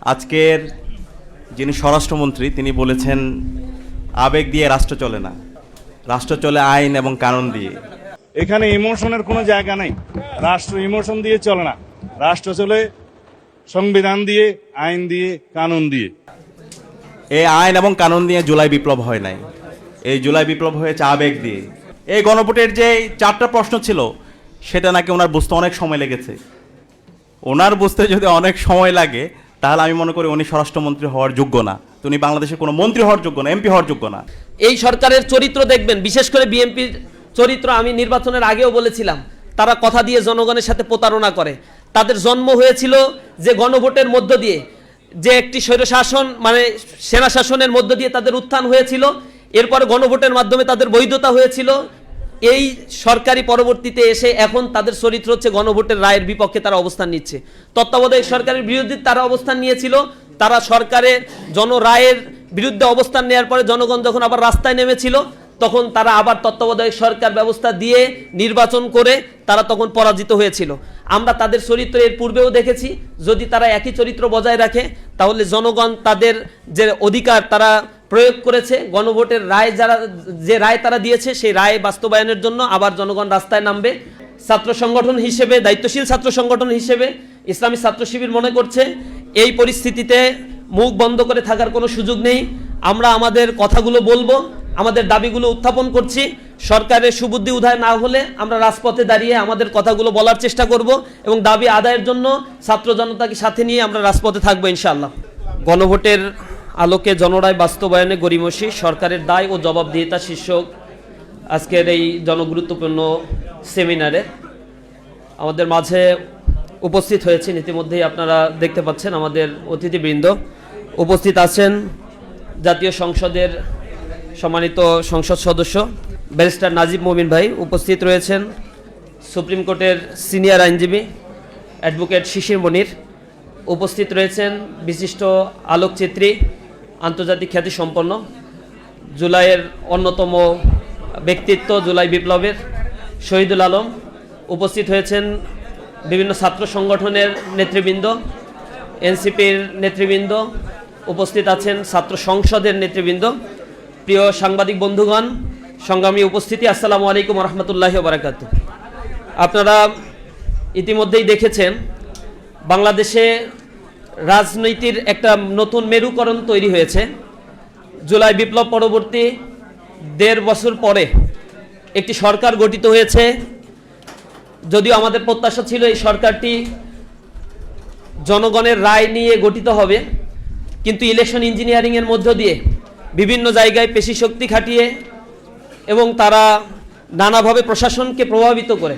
আজকের যিনি স্বরাষ্ট্রমন্ত্রী তিনি বলেছেন আবেগ দিয়ে রাষ্ট্র চলে না, রাষ্ট্র চলে আইন এবং কানুন দিয়ে। এখানে ইমোশনের কোনো জায়গা নেই। রাষ্ট্র ইমোশন দিয়ে চলে না, রাষ্ট্র চলে সংবিধান দিয়ে, আইন দিয়ে, কানুন দিয়ে। এই আইন এবং কানুন দিয়ে জুলাই বিপ্লব হয় নাই, এই জুলাই বিপ্লব হয়েছে আবেগ দিয়ে। এই গণভোটের যে 4টা প্রশ্ন ছিল সেটা নাকি ওনার বুঝতে অনেক সময় লেগেছে। ওনার বুঝতে যদি অনেক সময় লাগে তাহলে আমি মনে করি উনি স্বরাষ্ট্রমন্ত্রী হওয়ার যোগ্য না, উনি বাংলাদেশের কোনো মন্ত্রী হওয়ার যোগ্য না, এমপি হওয়ার যোগ্য না। এই সরকারের চরিত্র দেখবেন, বিশেষ করে বিএনপির চরিত্র। আমি নির্বাচনের আগেও বলেছিলাম তারা কথা দিয়ে জনগণের সাথে প্রতারণা করে। তাদের জন্ম হয়েছিল যে গণভোটের মধ্য দিয়ে, যে একটি স্বৈরশাসন মানে সেনা শাসনের মধ্য দিয়ে তাদের উত্থান হয়েছিল, এরপরে গণভোটের মাধ্যমে তাদের বৈধতা হয়েছিল। এই সরকারি পরবর্তীতে এসে এখন তাদের চরিত্র হচ্ছে গণভোটের রায়ের বিপক্ষে তারা অবস্থান নিচ্ছে। তত্ত্বাবধায়ক সরকারের বিরুদ্ধে তারা অবস্থান নিয়েছিল। তারা সরকারের রায়ের বিরুদ্ধে অবস্থান নেওয়ার পরে জনগণ যখন আবার রাস্তায় নেমেছিল তখন তারা আবার তত্ত্বাবধায়ক সরকার ব্যবস্থা দিয়ে নির্বাচন করে তারা তখন পরাজিত হয়েছিল। আমরা তাদের চরিত্র এর পূর্বেও দেখেছি। যদি তারা একই চরিত্র বজায় রাখে তাহলে জনগণ তাদের যে অধিকার তারা প্রয়োগ করেছে, গণভোটের রায় যে রায় তারা দিয়েছে সেই রায় বাস্তবায়নের জন্য আবার জনগণ রাস্তায় নামবে। ছাত্র সংগঠন হিসেবে, দায়িত্বশীল ছাত্র সংগঠন হিসেবে ইসলামী ছাত্র শিবির মনে করছে এই পরিস্থিতিতে মুখ বন্ধ করে থাকার কোনো সুযোগ নেই। আমরা আমাদের কথাগুলো বলবো, আমাদের দাবিগুলো উত্থাপন করছি। সরকারের সুবুদ্ধি উদয় না হলে আমরা রাজপথে দাঁড়িয়ে আমাদের কথাগুলো বলার চেষ্টা করব এবং দাবি আদায়ের জন্য ছাত্র জনতাকে সাথে নিয়ে আমরা রাজপথে থাকবো ইনশাআল্লাহ। গণভোটের আলোকে জনরায় বাস্তবায়নে গড়িমসি সরকারের দায় ও জবাবদিহিতা শীর্ষক আজকের এই জনগুরুত্বপূর্ণ সেমিনারে আমাদের মাঝে উপস্থিত হয়েছেন। ইতিমধ্যেই আপনারা দেখতে পাচ্ছেন আমাদের অতিথিবৃন্দ উপস্থিত আছেন। জাতীয় সংসদের সম্মানিত সংসদ সদস্য ব্যারিস্টার নাজিব মমিন ভাই উপস্থিত রয়েছেন। সুপ্রিম কোর্টের সিনিয়র আইনজীবী অ্যাডভোকেট শিশির মনির উপস্থিত রয়েছেন। বিশিষ্ট আলোকচিত্রী, আন্তর্জাতিক খ্যাতিসম্পন্ন, জুলাইয়ের অন্যতম ব্যক্তিত্ব, জুলাই বিপ্লবের শহীদুল আলম উপস্থিত হয়েছেন। বিভিন্ন ছাত্র সংগঠনের নেতৃবৃন্দ, এনসিপির নেতৃবৃন্দ উপস্থিত আছেন, ছাত্র সংসদের নেতৃবৃন্দ, প্রিয় সাংবাদিক বন্ধুগণ, সংগ্রামী উপস্থিতি, আসসালামু আলাইকুম রহমতুল্লাহি ওয়া বারাকাতুহু। আপনারা ইতিমধ্যেই দেখেছেন বাংলাদেশে রাজনীতির একটা নতুন মেরুকরণ তৈরি হয়েছে। জুলাই বিপ্লব পরবর্তী 1.5 বছর পরে একটি সরকার গঠিত হয়েছে। যদিও আমাদের প্রত্যাশা ছিল এই সরকারটি জনগণের রায় নিয়ে গঠিত হবে, কিন্তু ইলেকশন ইঞ্জিনিয়ারিংয়ের মধ্য দিয়ে বিভিন্ন জায়গায় পেশি শক্তি খাটিয়ে এবং তারা নানাভাবে প্রশাসনকে প্রভাবিত করে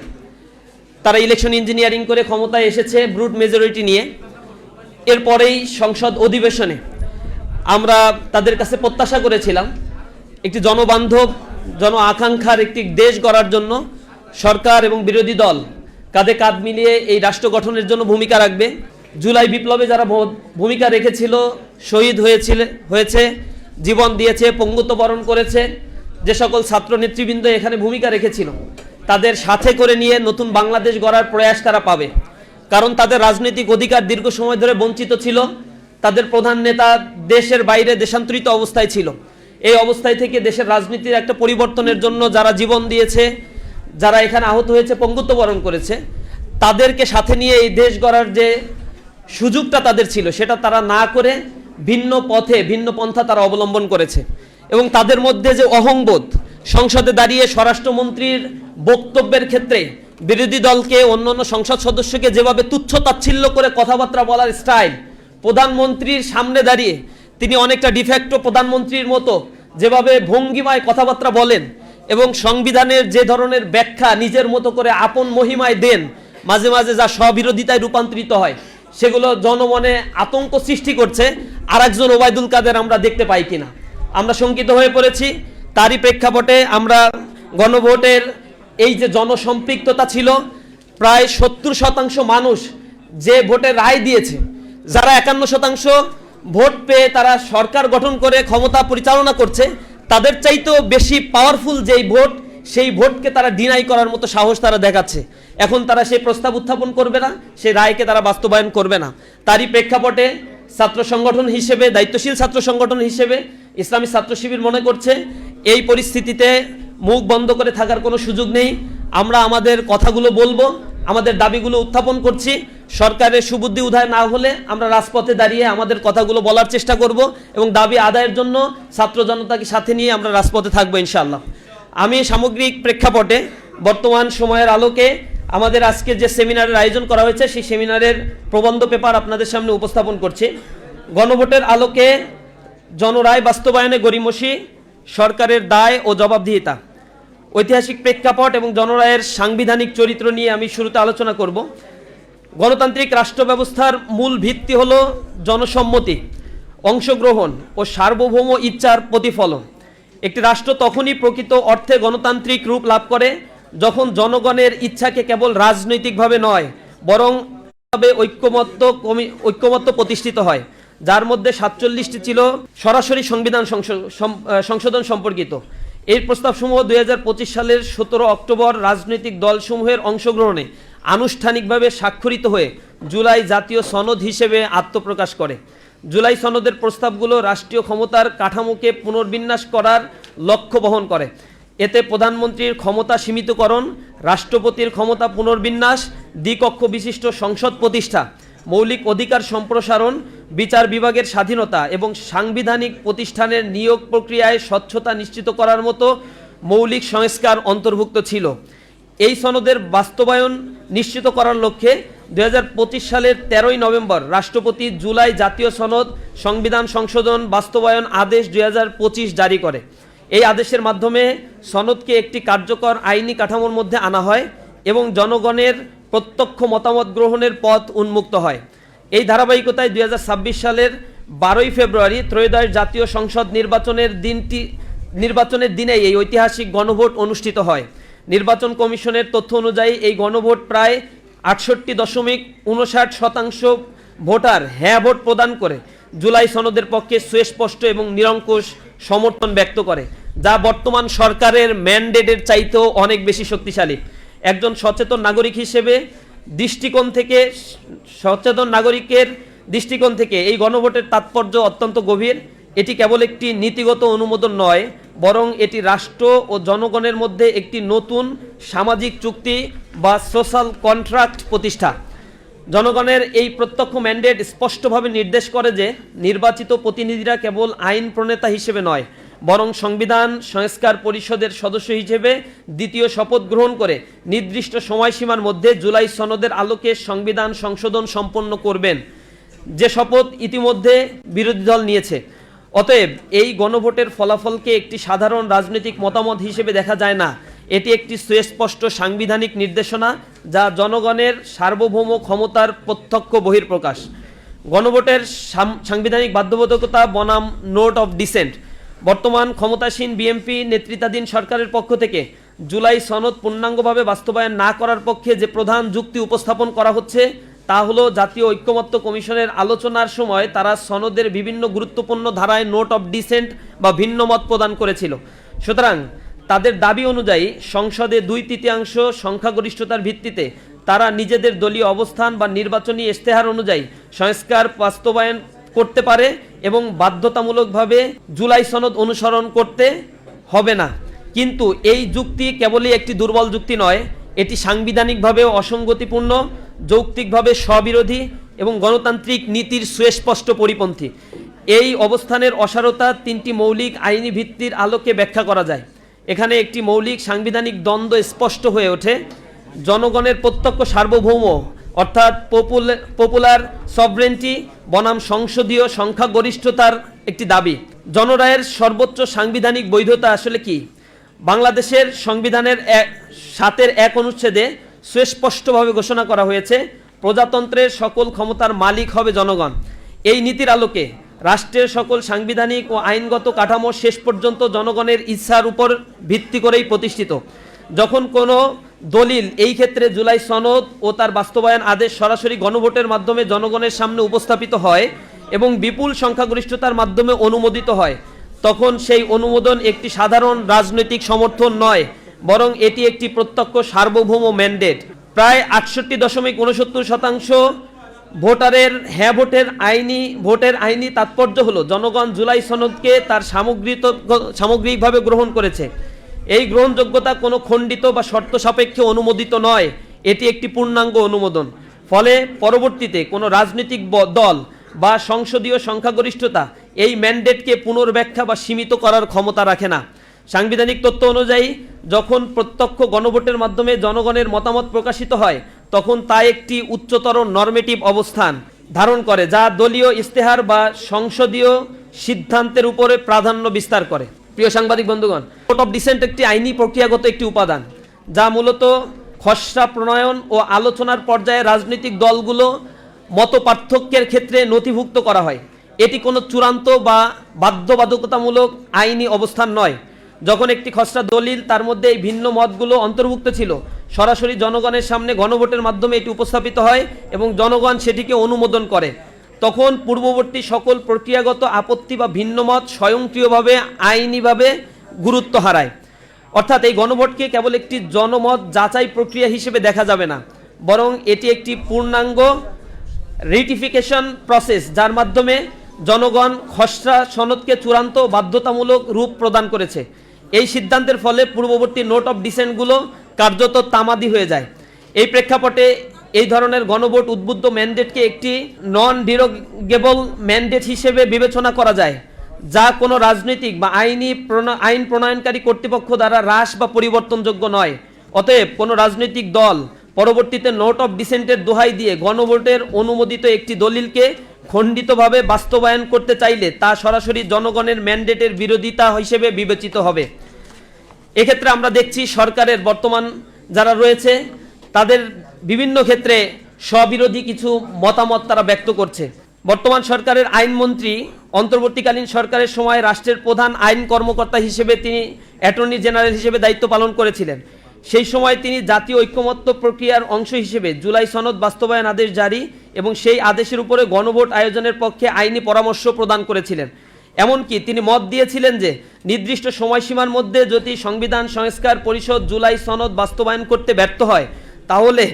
তারা ইলেকশন ইঞ্জিনিয়ারিং করে ক্ষমতায় এসেছে ব্রুট মেজরিটি নিয়ে। এরপরেই সংসদ অধিবেশনে আমরা তাদের কাছে প্রত্যাশা করেছিলাম একটি জনবান্ধব, জন আকাঙ্ক্ষার একটি দেশ গড়ার জন্য সরকার এবং বিরোধী দল কাঁধে কাঁধ মিলিয়ে এই রাষ্ট্র গঠনের জন্য ভূমিকা রাখবে। জুলাই বিপ্লবে যারা ভূমিকা রেখেছিল, শহীদ হয়েছে, জীবন দিয়েছে, পঙ্গুত্ব বরণ করেছে, যে সকল ছাত্র নেতৃবৃন্দ এখানে ভূমিকা রেখেছিল তাদের সাথে করে নিয়ে নতুন বাংলাদেশ গড়ার প্রয়াস তারা পাবে। কারণ তাদের রাজনৈতিক অধিকার দীর্ঘ সময় ধরে বঞ্চিত ছিল। তাদের প্রধান নেতা দেশের বাইরে দেশান্তরিত অবস্থায় ছিল। এই অবস্থায় থেকে দেশের রাজনীতির একটা পরিবর্তনের জন্য যারা জীবন দিয়েছে, যারা এখানে আহত হয়েছে, পঙ্গুত্ব বরণ করেছে, তাদেরকে সাথে নিয়ে এই দেশ গড়ার যে সুযোগটা তাদের ছিল সেটা তারা না করে ভিন্ন পথে, ভিন্ন পন্থা তারা অবলম্বন করেছে। এবং তাদের মধ্যে যে অহংবোধ, সংসদে দাঁড়িয়ে স্বরাষ্ট্রমন্ত্রীর বক্তব্যের ক্ষেত্রে বিরোধী দলকে, অন্যান্য সংসদ সদস্যকে যেভাবে তুচ্ছ তাচ্ছিল্য করে কথাবার্তা বলার স্টাইল, প্রধানমন্ত্রীর সামনে দাঁড়িয়ে তিনি অনেকটা ডিফ্যাক্টো প্রধানমন্ত্রীর মতো যেভাবে ভঙ্গিমায় কথাবার্তা বলেন এবং সংবিধানের যে ধরনের ব্যাখ্যা নিজের মতো করে আপন মহিমায় দেন, মাঝে মাঝে যা স্ববিরোধিতায় রূপান্তরিত হয়, সেগুলো জনমনে আতঙ্ক সৃষ্টি করছে। আরেকজন ওবায়দুল কাদের আমরা দেখতে পাই কিনা আমরা শঙ্কিত হয়ে পড়েছি। তারই প্রেক্ষাপটে আমরা গণভোটের এই যে জনসম্পৃক্ততা ছিল, প্রায় 70% মানুষ যে ভোটে রায় দিয়েছে, যারা 51% ভোট পেয়ে তারা সরকার গঠন করে ক্ষমতা পরিচালনা করছে, তাদের চাইতেও বেশি পাওয়ারফুল যেই ভোট, সেই ভোটকে তারা ডিনাই করার মতো সাহস তারা দেখাচ্ছে। এখন তারা সেই প্রস্তাব উত্থাপন করবে না, সেই রায়কে তারা বাস্তবায়ন করবে না। তারই প্রেক্ষাপটে ছাত্র সংগঠন হিসেবে, দায়িত্বশীল ছাত্র সংগঠন হিসেবে ইসলামী ছাত্র শিবির মনে করছে এই পরিস্থিতিতে মুখ বন্ধ করে থাকার কোনো সুযোগ নেই। আমরা আমাদের কথাগুলো বলবো, আমাদের দাবিগুলো উত্থাপন করছি। সরকারের সুবুদ্ধি উদয় না হলে আমরা রাজপথে দাঁড়িয়ে আমাদের কথাগুলো বলার চেষ্টা করব এবং দাবি আদায়ের জন্য ছাত্র জনতাকে সাথে নিয়ে আমরা রাজপথে থাকবো ইনশাআল্লাহ। আমি সামগ্রিক প্রেক্ষাপটে বর্তমান সময়ের আলোকে আমাদের আজকে যে সেমিনারের আয়োজন করা হয়েছে সেই সেমিনারের প্রবন্ধ পেপার আপনাদের সামনে উপস্থাপন করছি। গণভোটের আলোকে জনরায় বাস্তবায়নে গড়িমসি, সরকারের দায় ও জবাবদিহিতা, ঐতিহাসিক প্রেক্ষাপট এবং জনরায়ের সাংবিধানিক চরিত্র নিয়ে আমি শুরুতে আলোচনা করব। গণতান্ত্রিক রাষ্ট্র ব্যবস্থার মূল ভিত্তি হলো জনসম্মতি, অংশগ্রহণ ও সার্বভৌম ইচ্ছার প্রতিফলন। একটি রাষ্ট্র তখনই প্রকৃত অর্থে গণতান্ত্রিক রূপ লাভ করে যখন জনগণের ইচ্ছাকে কেবল রাজনৈতিকভাবে নয় বরং ঐক্যমত্য প্রতিষ্ঠিত হয়, যার মধ্যে 47টি ছিল সরাসরি সংবিধান সংশোধন সম্পর্কিত। এই প্রস্তাবসমূহ 2025 সালের 17 অক্টোবর রাজনৈতিক দলসমূহের অংশগ্রহণে আনুষ্ঠানিকভাবে স্বাক্ষরিত হয়ে জুলাই জাতীয় সনদ হিসেবে আত্মপ্রকাশ করে। জুলাই সনদের প্রস্তাবগুলো রাষ্ট্রীয় ক্ষমতার কাঠামোকে পুনর্বিন্যাস করার লক্ষ্য বহন করে। এতে প্রধানমন্ত্রীর ক্ষমতা সীমিতকরণ, রাষ্ট্রপতির ক্ষমতা পুনর্বিন্যাস, দ্বিকক্ষ বিশিষ্ট সংসদ প্রতিষ্ঠা, মৌলিক অধিকার সম্প্রসারণ, বিচার বিভাগের স্বাধীনতা এবং সাংবিধানিক প্রতিষ্ঠানের নিয়োগ প্রক্রিয়ায় স্বচ্ছতা নিশ্চিত করার মতো মৌলিক সংস্কার অন্তর্ভুক্ত ছিল। এই সনদের বাস্তবায়ন নিশ্চিত করার লক্ষ্যে 2025 সালের 13ই নভেম্বর রাষ্ট্রপতি জুলাই জাতীয় সনদ সংবিধান সংশোধন বাস্তবায়ন আদেশ 2025 জারি করে। এই আদেশের মাধ্যমে সনদকে একটি কার্যকর আইনি কাঠামোর মধ্যে আনা হয় এবং জনগণের প্রত্যক্ষ মতামত গ্রহণের পথ উন্মুক্ত হয়। এই ধারাবাহিকতায় 2026 সালের 12ই ফেব্রুয়ারি ত্রয়োদশ জাতীয় সংসদ নির্বাচনের দিনেই এই ঐতিহাসিক গণভোট অনুষ্ঠিত হয়। নির্বাচন কমিশনের তথ্য অনুযায়ী এই গণভোট প্রায় 68.59% ভোটার হ্যাঁ ভোট প্রদান করে জুলাই সনদের পক্ষে সুস্পষ্ট এবং নিরঙ্কুশ সমর্থন ব্যক্ত করে, যা বর্তমান সরকারের ম্যান্ডেটের চাইতেও অনেক বেশি শক্তিশালী। একজন সচেতন নাগরিক হিসেবে সচেতন নাগরিকের দৃষ্টিকোণ থেকে এই গণভোটের তাৎপর্য অত্যন্ত গভীর। এটি কেবল একটি নীতিগত অনুমোদন নয়, বরং এটি রাষ্ট্র ও জনগণের মধ্যে একটি নতুন সামাজিক চুক্তি বা সোশ্যাল কন্ট্রাক্ট প্রতিষ্ঠা। জনগণের এই প্রত্যক্ষ ম্যান্ডেট স্পষ্টভাবে নির্দেশ করে যে নির্বাচিত প্রতিনিধিরা কেবল আইন প্রণেতা হিসেবে নয়, বরং সংবিধান সংস্কার পরিষদের সদস্য হিসেবে দ্বিতীয় শপথ গ্রহণ করে নির্দিষ্ট সময়সীমার মধ্যে জুলাই সনদের আলোকে সংবিধান সংশোধন সম্পন্ন করবেন, যে শপথ ইতিমধ্যে বিরোধী দল নিয়েছে। অতএব এই গণভোটের ফলাফলকে একটি সাধারণ রাজনৈতিক মতামত হিসেবে দেখা যায় না, এটি একটি সুস্পষ্ট সাংবিধানিক নির্দেশনা যা জনগণের সার্বভৌম ক্ষমতার প্রত্যক্ষ বহিঃপ্রকাশ। গণভোটের সাংবিধানিক বাধ্যবাধকতা বনাম নোট অফ ডিসেন্ট। বর্তমান ক্ষমতাসীন বিএনপি নেতৃত্বাধীন সরকারের পক্ষ থেকে জুলাই সনদ পূর্ণাঙ্গভাবে বাস্তবায়ন না করার পক্ষে যে প্রধান যুক্তি উপস্থাপন করা হচ্ছে তা হলো জাতীয় ঐক্যমত্য কমিশনের আলোচনার সময় তারা সনদের বিভিন্ন গুরুত্বপূর্ণ ধারায় নোট অফ ডিসেন্ট বা ভিন্ন মত প্রদান করেছিল। সুতরাং তাদের দাবি অনুযায়ী সংসদে 2/3 সংখ্যাগরিষ্ঠতার ভিত্তিতে তারা নিজেদের দলীয় অবস্থান বা নির্বাচনী ইশতেহার অনুযায়ী সংস্কার বাস্তবায়ন করতে পারে এবং বাধ্যতামূলকভাবে জুলাই সনদ অনুসরণ করতে হবে না। কিন্তু এই যুক্তি কেবলই একটি দুর্বল যুক্তি নয়, এটি সাংবিধানিকভাবেও অসঙ্গতিপূর্ণ, যৌক্তিকভাবে স্ববিরোধী এবং গণতান্ত্রিক নীতির সুস্পষ্ট পরিপন্থী। এই অবস্থানের অসারতা 3টি মৌলিক আইনি ভিত্তির আলোকে ব্যাখ্যা করা যায়। এখানে একটি মৌলিক সাংবিধানিক দ্বন্দ্ব স্পষ্ট হয়ে ওঠে। জনগণের প্রত্যক্ষ সার্বভৌম অর্থাৎ পপুলার সভরেন্টি বনাম সংসদীয় সংখ্যাগরিষ্ঠতার একটি দাবি। জনরায়ের সর্বোচ্চ সাংবিধানিক বৈধতা আসলে কি? বাংলাদেশের সংবিধানের 7-1 অনুচ্ছেদে সুস্পষ্টভাবে ঘোষণা করা হয়েছে, প্রজাতন্ত্রের সকল ক্ষমতার মালিক হবে জনগণ। এই নীতির আলোকে রাষ্ট্রের সকল সাংবিধানিক ও আইনগত কাঠামো শেষ পর্যন্ত জনগণের ইচ্ছার উপর ভিত্তি করেই প্রতিষ্ঠিত। যখন কোনো দলিল, এই ক্ষেত্রে জুলাই সনদ ও তার বাস্তবায়ন আদেশ সরাসরি গণভোটের মাধ্যমে জনগণের সামনে উপস্থাপিত হয় এবং বিপুল সংখ্যাগরিষ্ঠতার মাধ্যমে অনুমোদিত হয়, তখন সেই অনুমোদন একটি সাধারণ রাজনৈতিক সমর্থন নয়, বরং এটি একটি প্রত্যক্ষ সার্বভৌম ম্যান্ডেট। প্রায় 68.69% ভোটারের হ্যাঁ ভোটের আইনি তাৎপর্য হলো জনগণ জুলাই সনদকে তার সামগ্রিকভাবে গ্রহণ করেছে। এই গ্রহণযোগ্যতা কোনো খণ্ডিত বা শর্ত সাপেক্ষে অনুমোদিত নয়, এটি একটি পূর্ণাঙ্গ অনুমোদন। ফলে পরবর্তীতে কোনো রাজনৈতিক দল বা সংসদীয় সংখ্যাগরিষ্ঠতা এই ম্যান্ডেটকে পুনর্ব্যাখ্যা বা সীমিত করার ক্ষমতা রাখে না। সাংবিধানিক তথ্য অনুযায়ী যখন প্রত্যক্ষ গণভোটের মাধ্যমে জনগণের মতামত প্রকাশিত হয় তখন তা একটি উচ্চতর নরমেটিভ অবস্থান ধারণ করে, যা দলীয় ইস্তেহার বা সংসদীয় সিদ্ধান্তের উপরে প্রাধান্য বিস্তার করে। প্রিয় সাংবাদিক বন্ধুগণ, ভোট অফ ডিসেন্ট একটি আইনি প্রক্রিয়াগত একটি উপাদান, যা মূলত খসড়া প্রণয়ন ও আলোচনার পর্যায়ে রাজনৈতিক দলগুলো মত পার্থক্যের ক্ষেত্রে নথিভুক্ত করা হয়। এটি কোনো চূড়ান্ত বা বাধ্যবাধকতামূলক আইনি অবস্থান নয়। যখন একটি খসড়া দলিল তার মধ্যে এই ভিন্ন মতগুলো অন্তর্ভুক্ত ছিল, সরাসরি জনগণের সামনে গণভোটের মাধ্যমে এটি উপস্থাপিত হয় এবং জনগণ সেটিকে অনুমোদন করে, তখন পূর্ববর্তী সকল প্রক্রিয়াগত আপত্তি বা ভিন্নমত স্বয়ংক্রিয়ভাবে আইনিভাবে গুরুত্ব হারায়। অর্থাৎ এই গণভোটকে কেবল একটি জনমত যাচাই প্রক্রিয়া হিসেবে দেখা যাবে না, বরং এটি একটি পূর্ণাঙ্গ রেটিফিকেশন প্রসেস, যার মাধ্যমে জনগণ খসড়া সনদকে চূড়ান্ত বাধ্যতামূলক রূপ প্রদান করেছে। এই সিদ্ধান্তের ফলে পূর্ববর্তী নোট অফ ডিসেন্টগুলো কার্যত তামাদি হয়ে যায়। এই প্রেক্ষাপটে এই ধরনের গণভোট উদ্বুদ্ধ ম্যান্ডেটকে একটি নন ডিরোগেবল ম্যান্ডেট হিসেবে বিবেচনা করা যায়, যা কোনো রাজনৈতিক বা আইন প্রণয়নকারী কর্তৃপক্ষ দ্বারা হ্রাস বা পরিবর্তনযোগ্য নয়। অতএব কোনো রাজনৈতিক দল পরবর্তীতে নোট অফ ডিসেন্টের দোহাই দিয়ে গণভোটের অনুমোদিত একটি দলিলকে খণ্ডিতভাবে বাস্তবায়ন করতে চাইলে তা সরাসরি জনগণের ম্যান্ডেটের বিরোধিতা হিসেবে বিবেচিত হবে। এক্ষেত্রে আমরা দেখছি সরকারের বর্তমান যারা রয়েছে তাদের বিভিন্ন ক্ষেত্রে স্ববিরোধী কিছু মতামত তারা ব্যক্ত করছে। বর্তমান সরকারের আইনমন্ত্রী অন্তর্বর্তীকালীন সরকারের সময় রাষ্ট্রের প্রধান আইন কর্মকর্তা হিসেবে তিনি অ্যাটর্নি জেনারেল হিসেবে দায়িত্ব পালন করেছিলেন। সেই সময় তিনি জাতীয় ঐক্যমত্য প্রক্রিয়ার অংশ হিসেবে জুলাই সনদ বাস্তবায়ন আদেশ জারি এবং সেই আদেশের উপরে গণভোট আয়োজনের পক্ষে আইনি পরামর্শ প্রদান করেছিলেন। এমনকি তিনি মত দিয়েছিলেন যে নির্দিষ্ট সময়সীমার মধ্যে যদি সংবিধান সংস্কার পরিষদ জুলাই সনদ বাস্তবায়ন করতে ব্যর্থ হয় তাহলে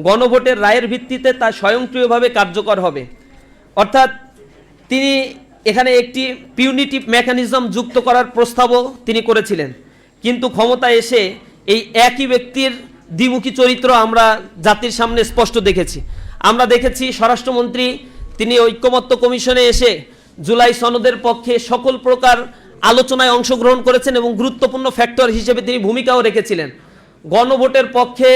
গণভোটের রায়ের ভিত্তিতে তা স্বয়ংক্রিয়ভাবে কার্যকর হবে। অর্থাৎ তিনি এখানে একটি পিউনিটিভ মেকানিজম যুক্ত করার প্রস্তাবও তিনি করেছিলেন। কিন্তু ক্ষমতায় এসে এই একই ব্যক্তির দ্বিমুখী চরিত্র আমরা জাতির সামনে স্পষ্ট দেখেছি। আমরা দেখেছি স্বরাষ্ট্রমন্ত্রী তিনি ঐক্যমত্য কমিশনে এসে জুলাই সনদের পক্ষে সকল প্রকার আলোচনায় অংশগ্রহণ করেছেন এবং গুরুত্বপূর্ণ ফ্যাক্টর হিসেবে তিনি ভূমিকাও রেখেছিলেন। গণভোটের পক্ষে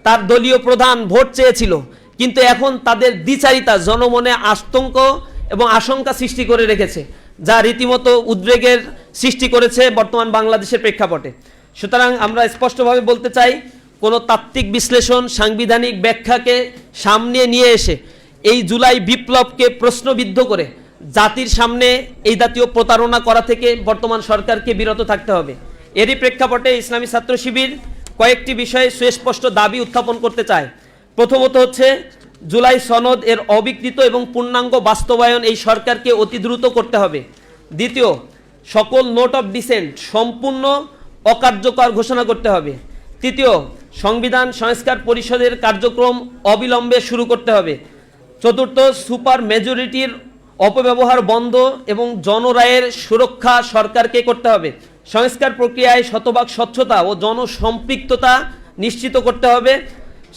তার দলীয় প্রধান ভোট চেয়েছিল, কিন্তু এখন তাদের দ্বিচারিতা জনমনে আতঙ্ক এবং আশঙ্কা সৃষ্টি করে রেখেছে, যা রীতিমতো উদ্বেগের সৃষ্টি করেছে বর্তমান বাংলাদেশের প্রেক্ষাপটে। সুতরাং আমরা স্পষ্টভাবে বলতে চাই, কোনো তাত্ত্বিক বিশ্লেষণ সাংবিধানিক ব্যাখ্যাকে সামনে নিয়ে এসে এই জুলাই বিপ্লবকে প্রশ্নবিদ্ধ করে জাতির সামনে এই জাতীয় প্রতারণা করা থেকে বর্তমান সরকারকে বিরত থাকতে হবে। এরই প্রেক্ষাপটে ইসলামী ছাত্র শিবির কয়েকটি বিষয়ে সুস্পষ্ট দাবি উত্থাপন করতে চায়। প্রথমত হচ্ছে জুলাই সনদ এর অবিকৃত এবং পূর্ণাঙ্গ বাস্তবায়ন এই সরকারকে অতি দ্রুত করতে হবে। দ্বিতীয়, সকল নোট অফ ডিসেন্ট সম্পূর্ণ অকার্যকর ঘোষণা করতে হবে। তৃতীয়, সংবিধান সংস্কার পরিষদের কার্যক্রম অবিলম্বে শুরু করতে হবে। চতুর্থ, সুপার মেজরিটির অপব্যবহার বন্ধ এবং জনরায়ের সুরক্ষা সরকারকে করতে হবে। সংস্কার প্রক্রিয়ায় শতভাগ স্বচ্ছতা ও জনসম্পৃক্ততা নিশ্চিত করতে হবে।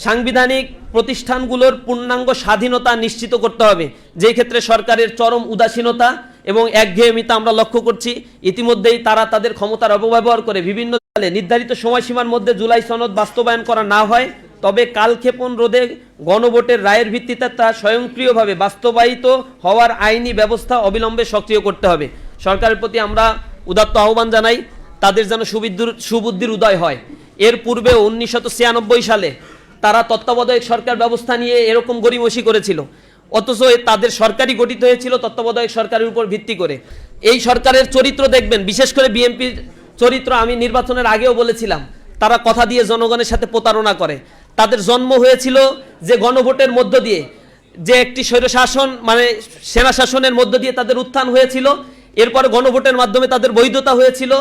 সাংবিধানিক প্রতিষ্ঠানগুলোর পূর্ণাঙ্গ স্বাধীনতা নিশ্চিত করতে হবে, যেই ক্ষেত্রে সরকারের চরম উদাসীনতা এবং একঘেয়েমিতা আমরা লক্ষ্য করছি। ইতিমধ্যেই তারা তাদের ক্ষমতার অপব্যবহার করে বিভিন্ন নির্ধারিত সময়সীমার মধ্যে জুলাই সনদ বাস্তবায়ন করা না হয় তবে কালক্ষেপণ রোধে গণভোটের রায়ের ভিত্তিতে তা স্বয়ংক্রিয়ভাবে বাস্তবায়িত হওয়ার আইনি ব্যবস্থা অবিলম্বে সক্রিয় করতে হবে। সরকারের প্রতি আমরা উদাত্ত আহ্বান জানাই, তাদের যেন সুবুদ্ধির উদয় হয়। এর পূর্বে 1996 সালে তারা তত্ত্বাবধায়ক সরকার ব্যবস্থা নিয়ে এরকম গড়িমসি করেছিল, অথচ তাদের সরকারই গঠিত হয়েছিল তত্ত্বাবধায়ক সরকারের উপর ভিত্তি করে। এই সরকারের চরিত্র দেখবেন, বিশেষ করে বিএনপির চরিত্র আমি নির্বাচনের আগেও বলেছিলাম, তারা কথা দিয়ে জনগণের সাথে প্রতারণা করে। তাদের জন্ম হয়েছিল যে গণভোটের মধ্য দিয়ে, যে একটি স্বৈরশাসন মানে সেনা শাসনের মধ্য দিয়ে তাদের উত্থান হয়েছিল, এরপরে গণভোটের মাধ্যমে তাদের বৈধতা হয়েছিল।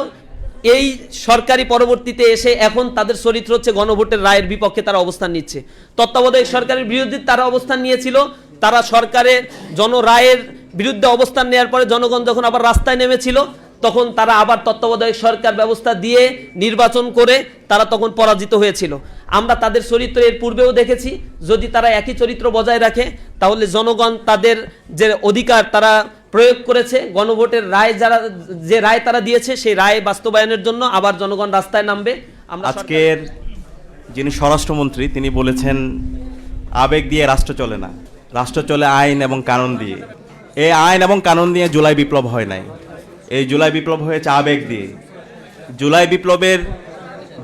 এই সরকারি পরবর্তীতে এসে এখন তাদের চরিত্র হচ্ছে গণভোটের রায়ের বিপক্ষে তারা অবস্থান নিচ্ছে। তত্ত্বাবধায়ক সরকারের বিরুদ্ধে তারা অবস্থান নিয়েছিল, তারা সরকারের জনরায়ের বিরুদ্ধে অবস্থান নেওয়ার পরে জনগণ যখন আবার রাস্তায় নেমেছিল, তখন তারা আবার তত্ত্বাবধায়ক সরকার ব্যবস্থা দিয়ে নির্বাচন করে তারা তখন পরাজিত হয়েছিল। আমরা তাদের চরিত্র এর পূর্বেও দেখেছি, যদি তারা একই চরিত্র বজায় রাখে তাহলে জনগণ তাদের যে অধিকার তারা প্রয়োগ করেছে, গণভোটের রায় যে রায় তারা দিয়েছে সেই রায় বাস্তবায়নের জন্য আবার জনগণ রাস্তায় নামবে। আমরা আজকের যিনি স্বরাষ্ট্রমন্ত্রী তিনি বলেছেন আবেগ দিয়ে রাষ্ট্র চলে না, রাষ্ট্র চলে আইন এবং কানুন দিয়ে। এই আইন এবং কানুন দিয়ে জুলাই বিপ্লব হয় নাই, এই জুলাই বিপ্লব হয়েছে আবেগ দিয়ে। জুলাই বিপ্লবের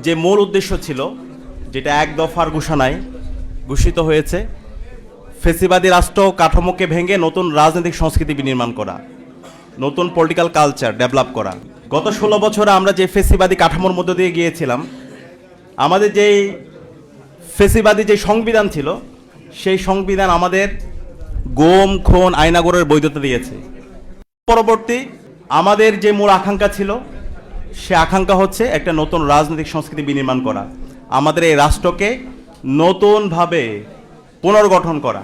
যে মূল উদ্দেশ্য ছিল, যেটা এক দফার ঘোষণায় ঘোষিত হয়েছে, ফেসিবাদী রাষ্ট্র কাঠামোকে ভেঙে নতুন রাজনৈতিক সংস্কৃতি বিনির্মাণ করা, নতুন পলিটিক্যাল কালচার ডেভেলপ করা। গত 16 বছরে আমরা যে ফেসিবাদী কাঠামোর মধ্য দিয়ে গিয়েছিলাম, আমাদের যেই ফেসিবাদী যে সংবিধান ছিল, সেই সংবিধান আমাদের গুম খুন আইনাগরের বৈধতা দিয়েছে। পরবর্তী আমাদের যে মূল আকাঙ্ক্ষা ছিল, সে আকাঙ্ক্ষা হচ্ছে একটা নতুন রাজনৈতিক সংস্কৃতি বিনির্মাণ করা, আমাদের এই রাষ্ট্রকে নতুনভাবে পুনর্গঠন করা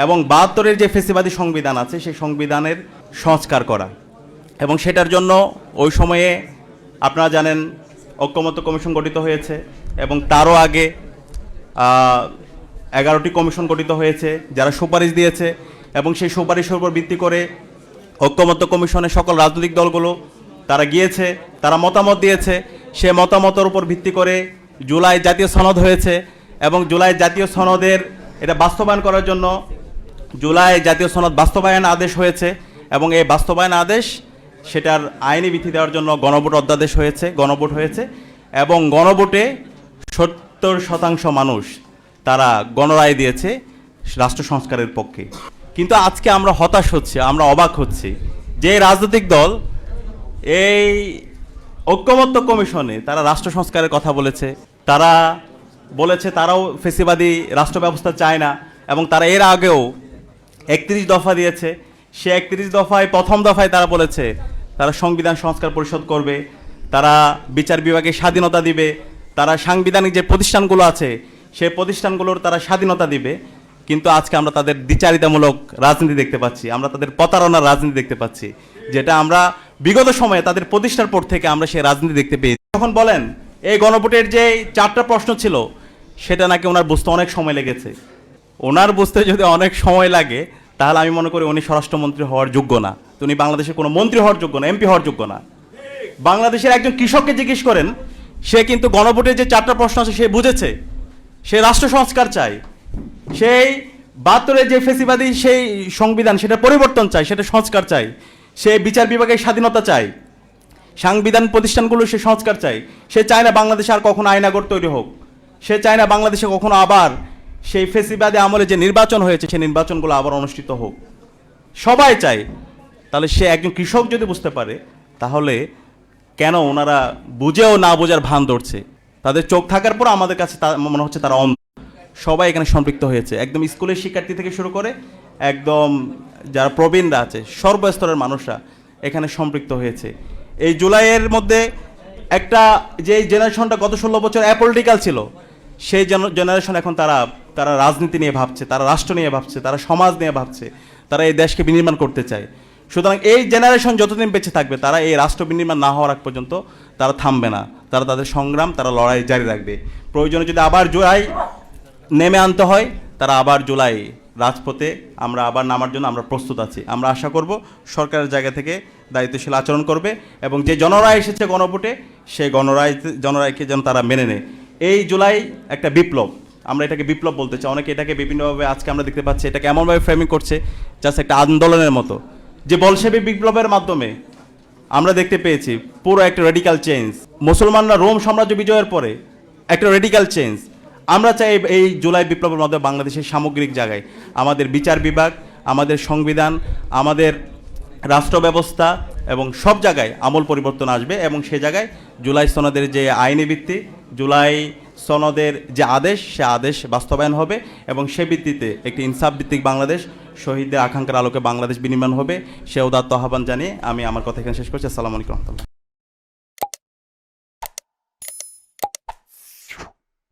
এবং 72-এর যে ফেসিবাদী সংবিধান আছে সেই সংবিধানের সংস্কার করা। এবং সেটার জন্য ওই সময়ে আপনারা জানেন ঐকমত্য কমিশন গঠিত হয়েছে এবং তারও আগে 11টি কমিশন গঠিত হয়েছে যারা সুপারিশ দিয়েছে, এবং সেই সুপারিশের উপর ভিত্তি করে ঐকমত্য কমিশনের সকল রাজনৈতিক দলগুলো তারা গিয়েছে, তারা মতামত দিয়েছে। সে মতামতের উপর ভিত্তি করে জুলাই জাতীয় সনদ হয়েছে এবং জুলাই জাতীয় সনদের এটা বাস্তবায়ন করার জন্য জুলাই জাতীয় সনদ বাস্তবায়ন আদেশ হয়েছে এবং এই বাস্তবায়ন আদেশ সেটার আইনি ভিত্তি দেওয়ার জন্য গণভোট অধ্যাদেশ হয়েছে, গণভোট হয়েছে এবং গণভোটে 70% মানুষ তারা গণরায় দিয়েছে রাষ্ট্র সংস্কারের পক্ষে। কিন্তু আজকে আমরা হতাশ হচ্ছি, আমরা অবাক হচ্ছি যে রাজনৈতিক দল এই ঐকমত্য কমিশনে তারা রাষ্ট্র সংস্কারের কথা বলেছে, তারা বলেছে তারাও ফেসিবাদী রাষ্ট্র ব্যবস্থা চায় না এবং তারা এর আগেও 31 দফা দিয়েছে। সে 31 দফায় প্রথম দফায় তারা বলেছে তারা সংবিধান সংস্কার পরিষদ করবে, তারা বিচার বিভাগে স্বাধীনতা দিবে, তারা সাংবিধানিক যে প্রতিষ্ঠানগুলো আছে সেই প্রতিষ্ঠানগুলোর তারা স্বাধীনতা দিবে। কিন্তু আজকে আমরা তাদের দ্বিচারিতামূলক রাজনীতি দেখতে পাচ্ছি, আমরা তাদের প্রতারণার রাজনীতি দেখতে পাচ্ছি, যেটা আমরা বিগত সময়ে তাদের প্রতিষ্ঠার পর থেকে আমরা সেই রাজনীতি দেখতে পেয়েছি। যখন বলেন এই গণভোটের যে 4টা প্রশ্ন ছিল সেটা নাকি ওনার বুঝতে অনেক সময় লেগেছে, ওনার বুঝতে যদি অনেক সময় লাগে তাহলে আমি মনে করি উনি স্বরাষ্ট্রমন্ত্রী হওয়ার যোগ্য না, উনি বাংলাদেশের কোনো মন্ত্রী হওয়ার যোগ্য না, এমপি হওয়ার যোগ্য না। বাংলাদেশের একজন কৃষককে জিজ্ঞেস করেন, সে কিন্তু গণভোটের যে 4টা প্রশ্ন আছে সে বুঝেছে, সে রাষ্ট্র সংস্কার চায়, সেই 72-এর যে ফেসিবাদী সেই সংবিধান সেটা পরিবর্তন চায়, সেটা সংস্কার চায়, সে বিচার বিভাগের স্বাধীনতা চায়, সাংবিধান প্রতিষ্ঠানগুলো সে সংস্কার চায়। সে চায় না বাংলাদেশে আর কখনো আইনাগর তৈরি হোক, সে চায় না বাংলাদেশে কখনো আবার সেই ফেসিবাদী আমলে যে নির্বাচন হয়েছে সেই নির্বাচনগুলো আবার অনুষ্ঠিত হোক, সবাই চায়। তাহলে সে একজন কৃষক যদি বুঝতে পারে তাহলে কেন ওনারা বুঝেও না বোঝার ভান ধরছে? তাদের চোখ থাকার পর আমাদের কাছে মনে হচ্ছে তারা অন্ধ। সবাই এখানে সম্পৃক্ত হয়েছে, একদম স্কুলের শিক্ষার্থী থেকে শুরু করে একদম যারা প্রবীণরা আছে সর্বস্তরের মানুষরা এখানে সম্পৃক্ত হয়েছে। এই জুলাইয়ের মধ্যে একটা যে জেনারেশনটা গত 16 বছর অ্যাপলিটিক্যাল ছিল, সেই জেনারেশন এখন তারা রাজনীতি নিয়ে ভাবছে, তারা রাষ্ট্র নিয়ে ভাবছে, তারা সমাজ নিয়ে ভাবছে, তারা এই দেশকে বিনির্মাণ করতে চায়। সুতরাং এই জেনারেশন যতদিন বেঁচে থাকবে তারা এই রাষ্ট্র বিনির্মাণ না হওয়ার আগ পর্যন্ত তারা থামবে না, তারা তাদের সংগ্রাম, তারা লড়াই জারি রাখবে। প্রয়োজনে যদি আবার জুলাই নেমে আনতে হয় তারা আবার জুলাই রাজপথে আমরা আবার নামার জন্য আমরা প্রস্তুত আছি। আমরা আশা করব সরকারের জায়গা থেকে দায়িত্বশীল আচরণ করবে এবং যে জনরায় এসেছে গণভোটে সেই জনরায়কে যেন তারা মেনে নেয়। এই জুলাই একটা বিপ্লব, আমরা এটাকে বিপ্লব বলতে চাই। অনেকে এটাকে বিভিন্নভাবে আজকে আমরা দেখতে পাচ্ছি এটাকে এমনভাবে ফ্রেমিং করছে জাস্ট একটা আন্দোলনের মতো, যে বলশেবি বিপ্লবের মাধ্যমে আমরা দেখতে পেয়েছি পুরো একটা রেডিক্যাল চেঞ্জ। মুসলমানরা রোম সাম্রাজ্য বিজয়ের পরে একটা রেডিক্যাল চেঞ্জ। আমরা চাই এই জুলাই বিপ্লবের মাধ্যমে বাংলাদেশের সামগ্রিক জায়গায় আমাদের বিচার বিভাগ, আমাদের সংবিধান, আমাদের রাষ্ট্র ব্যবস্থা এবং সব জায়গায় আমূল পরিবর্তন আসবে এবং সে জায়গায় জুলাই সনদের যে আইনি ভিত্তি, জুলাই সনদের যে আদেশ, সে আদেশ বাস্তবায়ন হবে এবং সে ভিত্তিতে একটি ইনসাফ ভিত্তিক বাংলাদেশ, শহীদদের আকাঙ্ক্ষার আলোকে বাংলাদেশ বিনির্মাণ হবে। সে উদাত্ত আহ্বান জানিয়ে আমি আমার কথা এখানে শেষ করছি। আসসালামু আলাইকুম রহমতুল্লাহ।